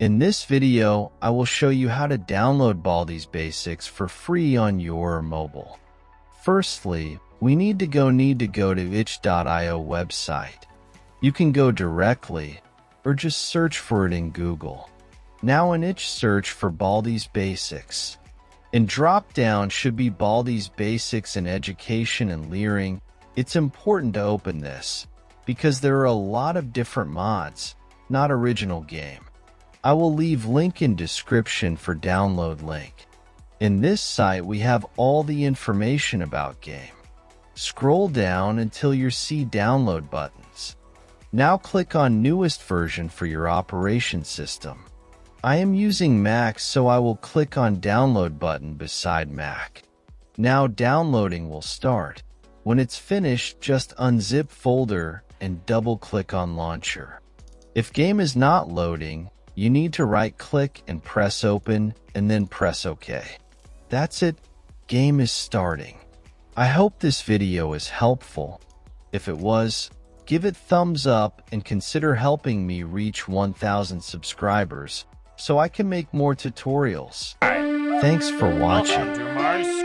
In this video, I will show you how to download Baldis Basics for free on your mobile. Firstly, we need to go to itch.io website. You can go directly or just search for it in Google. Now in itch, search for Baldis Basics. In drop-down should be Baldis Basics in Education and Learning. It's important to open this because there are a lot of different mods, not original game. I will leave link in description for download link. In this site we have all the information about game. Scroll down until you see download buttons. Now click on newest version for your operation system. I am using Mac, so I will click on download button beside Mac. Now downloading will start. When it's finished, just unzip folder and double click on launcher. If game is not loading, you need to right click and press open and then press OK. That's it, game is starting. I hope this video is helpful. If it was, give it thumbs up and consider helping me reach 1,000 subscribers so I can make more tutorials. Thanks for watching. Welcome to my